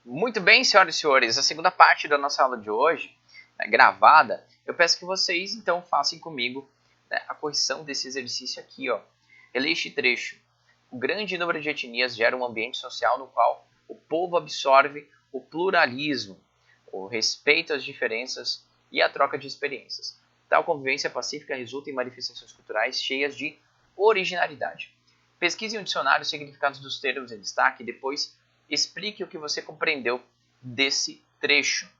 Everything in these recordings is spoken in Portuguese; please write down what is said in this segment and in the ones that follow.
Muito bem, senhoras e senhores, a segunda parte da nossa aula de hoje, gravada, eu peço que vocês então façam comigo, a correção desse exercício aqui. Releia este trecho. O grande número de etnias gera um ambiente social no qual o povo absorve o pluralismo, o respeito às diferenças e a troca de experiências. Tal convivência pacífica resulta em manifestações culturais cheias de originalidade. Pesquise em um dicionário os significados dos termos em destaque e depois explique o que você compreendeu desse trecho.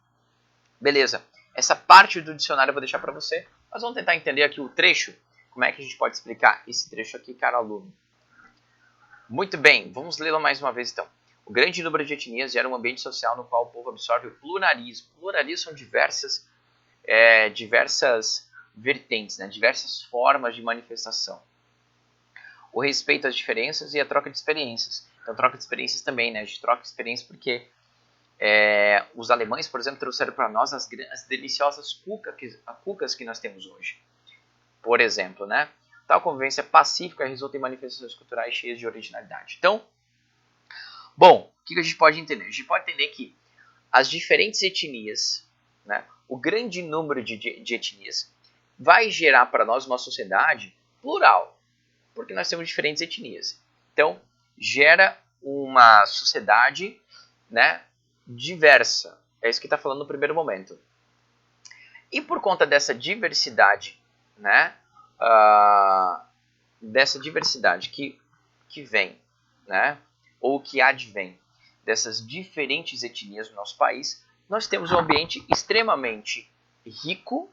Beleza, essa parte do dicionário eu vou deixar para você. Mas vamos tentar entender aqui o trecho. Como é que a gente pode explicar esse trecho aqui, caro aluno? Muito bem, vamos lê-lo mais uma vez então. O grande número de etnias gera um ambiente social no qual o povo absorve o pluralismo. Pluralismo são diversas vertentes, diversas formas de manifestação. O respeito às diferenças e a troca de experiências. Então, troca de experiências também, A gente troca de experiências porque os alemães, por exemplo, trouxeram para nós as deliciosas cucas que nós temos hoje. Por exemplo, Tal convivência pacífica resulta em manifestações culturais cheias de originalidade. Então, bom, o que a gente pode entender? A gente pode entender que as diferentes etnias, o grande número de etnias, vai gerar para nós uma sociedade plural, porque nós temos diferentes etnias. Então, gera uma sociedade diversa. É isso que está falando no primeiro momento. E por conta dessa diversidade, dessa diversidade que vem, ou que advém dessas diferentes etnias no nosso país, nós temos um ambiente extremamente rico,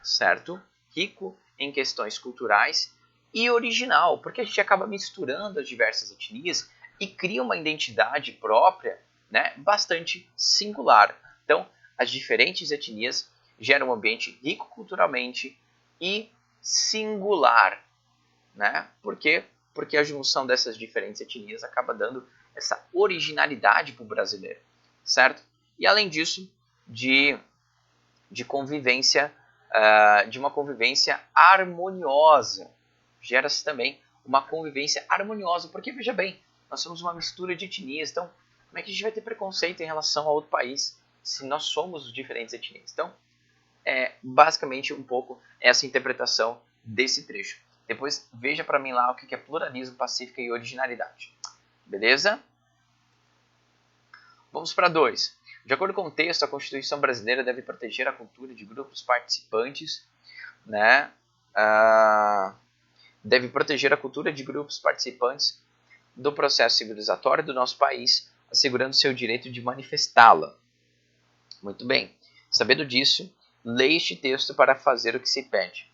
certo? Rico em questões culturais e original, porque a gente acaba misturando as diversas etnias e cria uma identidade própria, bastante singular. Então, as diferentes etnias geram um ambiente rico culturalmente e singular, Por quê? Porque a junção dessas diferentes etnias acaba dando essa originalidade para o brasileiro, certo? E além disso, de convivência, de uma convivência harmoniosa. Gera-se também uma convivência harmoniosa, porque veja bem, nós somos uma mistura de etnias, então como é que a gente vai ter preconceito em relação a outro país se nós somos diferentes etnias? Então, basicamente um pouco essa interpretação desse trecho. Depois veja para mim lá o que é pluralismo, pacífica e originalidade. Beleza? Vamos para 2. De acordo com o texto, a Constituição brasileira deve proteger a cultura de grupos participantes, deve proteger a cultura de grupos participantes do processo civilizatório do nosso país, assegurando seu direito de manifestá-la. Muito bem. Sabendo disso, leia este texto para fazer o que se pede.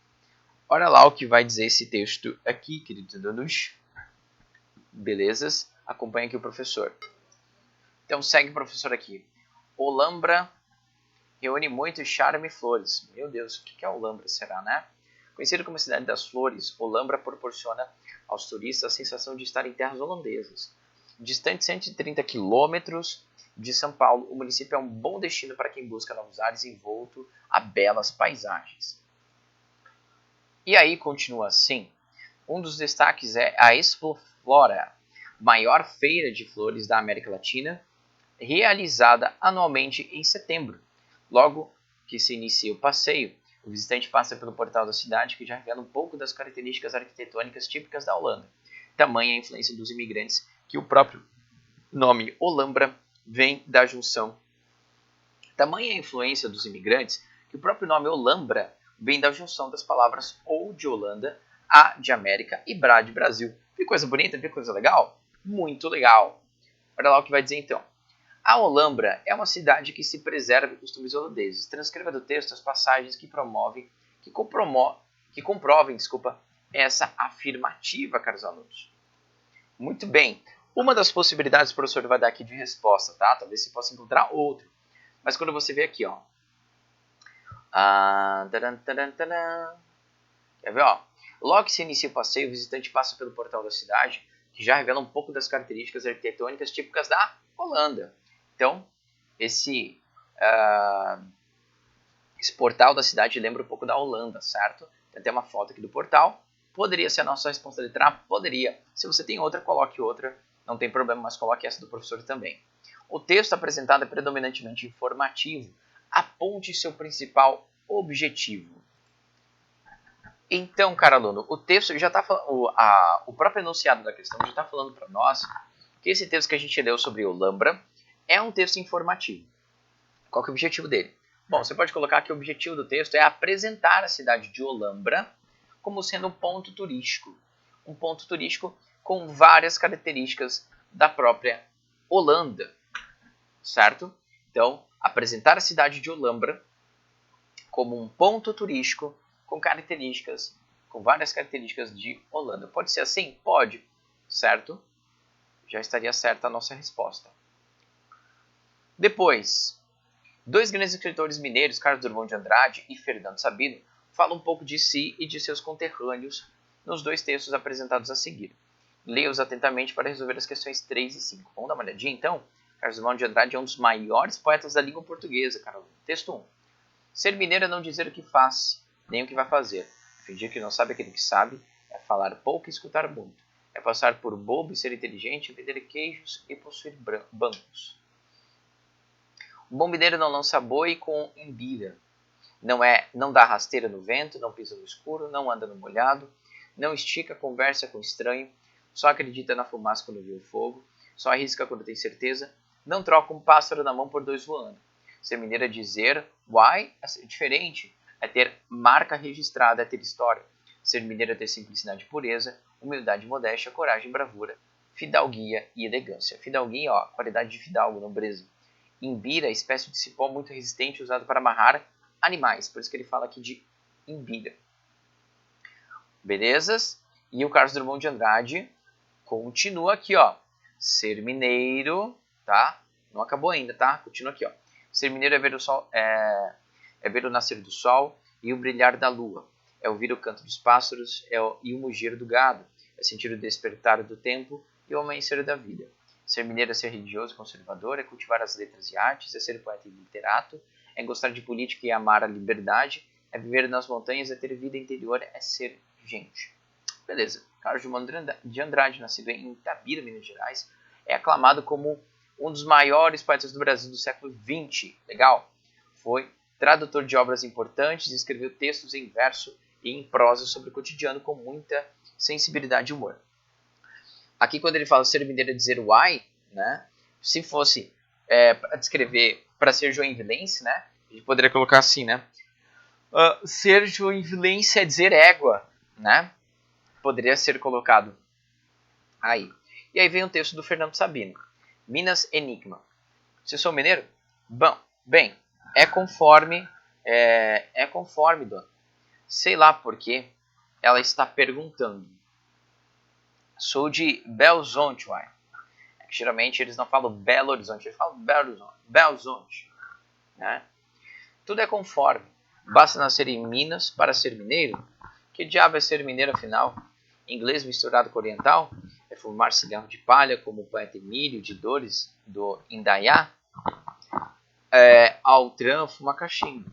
Olha lá o que vai dizer esse texto aqui, queridos alunos. Belezas? Acompanhe aqui o professor. Então segue o professor aqui. Olambra reúne muito charme e flores. Meu Deus, o que é Olambra, será, Conhecido como Cidade das Flores, Olambra proporciona aos turistas a sensação de estar em terras holandesas. Distante 130 quilômetros de São Paulo, o município é um bom destino para quem busca novos ares envolto a belas paisagens. E aí continua assim. Um dos destaques é a Expo Flora, maior feira de flores da América Latina, realizada anualmente em setembro. Logo que se inicia o passeio, o visitante passa pelo portal da cidade, que já revela um pouco das características arquitetônicas típicas da Holanda. Tamanha a influência dos imigrantes que o próprio nome Olambra vem da junção. Tamanha a influência dos imigrantes que o próprio nome Olambra vem da junção das palavras ou de Holanda, a de América e bra de Brasil. Viu coisa bonita? Viu coisa legal? Muito legal. Olha lá o que vai dizer então. A Olambra é uma cidade que se preserva de costumes holandeses. Transcreva do texto as passagens que comprovem essa afirmativa, caros alunos. Muito bem. Uma das possibilidades o professor vai dar aqui de resposta, tá? Talvez você possa encontrar outro. Mas quando você vê aqui, quer ver, Logo que se inicia o passeio, o visitante passa pelo portal da cidade, que já revela um pouco das características arquitetônicas típicas da Holanda. Então, esse portal da cidade lembra um pouco da Holanda, certo? Tem até uma foto aqui do portal. Poderia ser a nossa resposta de letra A? Poderia. Se você tem outra, coloque outra. Não tem problema, mas coloque essa do professor também. O texto apresentado é predominantemente informativo. Aponte seu principal objetivo. Então, cara aluno, o texto já está falando, o próprio enunciado da questão já está falando para nós que esse texto que a gente leu sobre Olambra é um texto informativo. Qual que é o objetivo dele? Bom, você pode colocar que o objetivo do texto é apresentar a cidade de Olambra como sendo um ponto turístico. Um ponto turístico com várias características da própria Holanda, certo? Então, apresentar a cidade de Olambra como um ponto turístico com várias características de Holanda. Pode ser assim? Pode, certo? Já estaria certa a nossa resposta. Depois, dois grandes escritores mineiros, Carlos Drummond de Andrade e Fernando Sabino, falam um pouco de si e de seus conterrâneos nos dois textos apresentados a seguir. Leia-os atentamente para resolver as questões 3 e 5. Vamos dar uma olhadinha, então? Carlos Drummond de Andrade é um dos maiores poetas da língua portuguesa, Carol. Texto 1. Ser mineiro é não dizer o que faz, nem o que vai fazer. Fingir que não sabe aquilo que sabe, é falar pouco e escutar muito. É passar por bobo e ser inteligente, vender queijos e possuir bancos. O bom mineiro não lança boi com imbira. Não dá rasteira no vento, não pisa no escuro, não anda no molhado, não estica a conversa com estranho, só acredita na fumaça quando vê o fogo, só arrisca quando tem certeza, não troca um pássaro na mão por dois voando. Ser mineiro é dizer why é ser diferente, é ter marca registrada, é ter história. Ser mineiro é ter simplicidade e pureza, humildade e modéstia, coragem e bravura, fidalguia e elegância. Fidalguia, ó, qualidade de fidalgo, nobreza. Imbira, espécie de cipó muito resistente usado para amarrar animais, por isso que ele fala aqui de imbira. Belezas? E o Carlos Drummond de Andrade continua aqui, ó. Ser mineiro, tá? Não acabou ainda, tá? Continua aqui, ó. Ser mineiro é ver o sol, é ver o nascer do sol e o brilhar da lua. É ouvir o canto dos pássaros e o mugir do gado. É sentir o despertar do tempo e o amanhecer da vida. Ser mineiro é ser religioso e conservador, é cultivar as letras e artes, é ser poeta e literato, é gostar de política e amar a liberdade, é viver nas montanhas, é ter vida interior, é ser gente. Beleza. Carlos Drummond de Andrade, nascido em Itabira, Minas Gerais, é aclamado como um dos maiores poetas do Brasil do século XX. Legal? Foi tradutor de obras importantes, escreveu textos em verso e em prosa sobre o cotidiano com muita sensibilidade e humor. Aqui, quando ele fala ser mineiro é dizer why, né? Se fosse para descrever, para ser joinvilense, né? A gente poderia colocar assim, né? Ser joinvilense é dizer égua, né? Poderia ser colocado aí. E aí vem o texto do Fernando Sabino. Minas Enigma. Se sou mineiro? Bem, é conforme, dona. Sei lá por que ela está perguntando. Sou de Belo Horizonte, uai. É que geralmente eles não falam Belo Horizonte, eles falam Belo Horizonte. Né? Tudo é conforme. Basta nascer em Minas para ser mineiro? Que diabo é ser mineiro afinal? Inglês misturado com oriental? É fumar cigarro de palha como o poeta Emílio de Dores do Indaiá? Altran fuma cachimbo.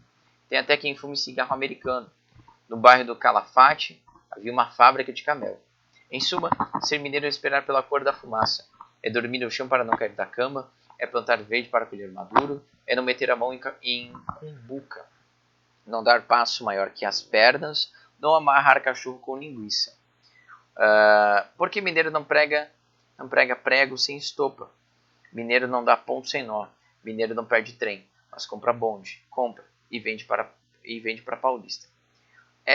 Tem até quem fume cigarro americano. No bairro do Calafate havia uma fábrica de camelo. Em suma, ser mineiro é esperar pela cor da fumaça. É dormir no chão para não cair da cama. É plantar verde para colher maduro. É não meter a mão em cumbuca. Não dar passo maior que as pernas. Não amarrar cachorro com linguiça. Porque mineiro não prega prego sem estopa. Mineiro não dá ponto sem nó. Mineiro não perde trem, mas compra bonde. Compra e vende para paulista.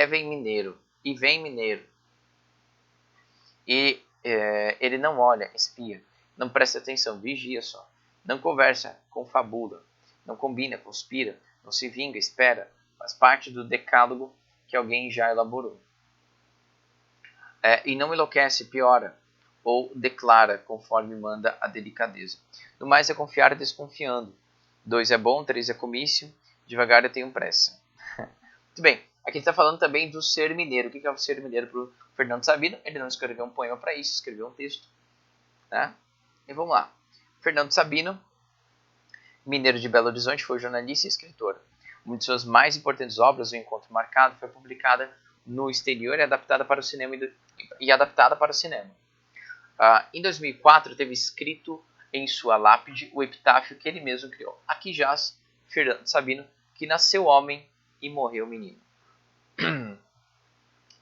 Vem mineiro e vem mineiro. E ele não olha, espia, não presta atenção, vigia só. Não conversa, confabula, não combina, conspira, não se vinga, espera, faz parte do decálogo que alguém já elaborou. E não enlouquece, piora, ou declara, conforme manda a delicadeza. No mais é confiar desconfiando. 2 é bom, 3 é comício, devagar eu tenho pressa. Muito bem. Aqui ele está falando também do ser mineiro. O que é o ser mineiro para o Fernando Sabino? Ele não escreveu um poema para isso, escreveu um texto. Né? E vamos lá. Fernando Sabino, mineiro de Belo Horizonte, foi jornalista e escritor. Uma de suas mais importantes obras, O Encontro Marcado, foi publicada no exterior e adaptada para o cinema. Em 2004, teve escrito em sua lápide o epitáfio que ele mesmo criou. Aqui jaz Fernando Sabino, que nasceu homem e morreu menino.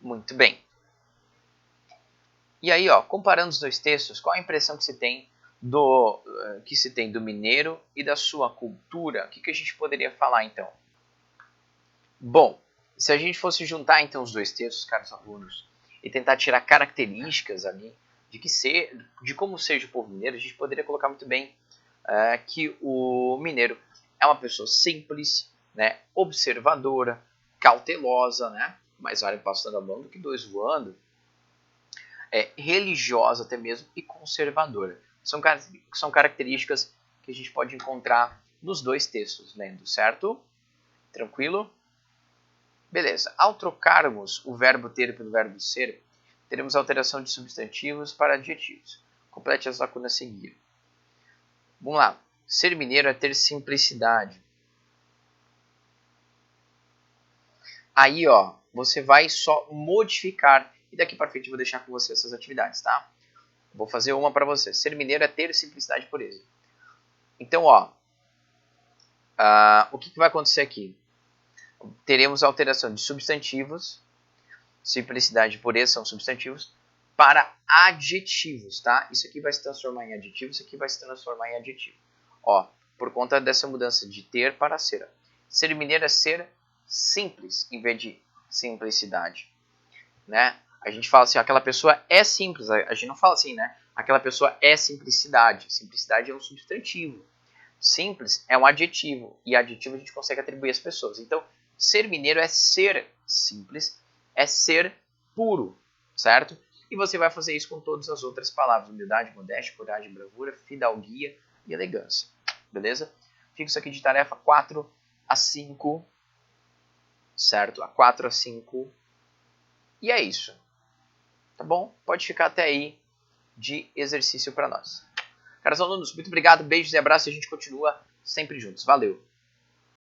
Muito bem. E aí, ó, comparando os dois textos, qual a impressão que se tem do mineiro e da sua cultura? O que a gente poderia falar então? Bom, se a gente fosse juntar então os dois textos, caros alunos, e tentar tirar características ali de como seja o povo mineiro, a gente poderia colocar muito bem que o mineiro é uma pessoa simples, né, observadora, cautelosa, né, mais vale passando a mão do que dois voando, religiosa até mesmo e conservadora. São características que a gente pode encontrar nos dois textos, lendo, certo? Tranquilo? Beleza. Ao trocarmos o verbo ter pelo verbo ser, teremos alteração de substantivos para adjetivos. Complete as lacunas a seguir. Vamos lá. Ser mineiro é ter simplicidade. Aí, ó, você vai só modificar. E daqui para frente eu vou deixar com você essas atividades, tá? Vou fazer uma para você. Ser mineiro é ter simplicidade e pureza. Então, ó, o que vai acontecer aqui? Teremos alteração de substantivos, simplicidade e pureza são substantivos, para adjetivos, tá? Isso aqui vai se transformar em adjetivo, isso aqui vai se transformar em adjetivo. Ó, por conta dessa mudança de ter para ser. Ser mineiro é ser simples, em vez de simplicidade, né? A gente fala assim, aquela pessoa é simples, a gente não fala assim, né? Aquela pessoa é simplicidade. Simplicidade é um substantivo. Simples é um adjetivo, e adjetivo a gente consegue atribuir às pessoas. Então, ser mineiro é ser simples, é ser puro, certo? E você vai fazer isso com todas as outras palavras: humildade, modéstia, coragem, bravura, fidalguia e elegância. Beleza? Fica isso aqui de tarefa 4 a 5, certo? A 4 a 5. E é isso. Tá bom? Pode ficar até aí de exercício para nós. Caros alunos, muito obrigado, beijos e abraços, e a gente continua sempre juntos. Valeu!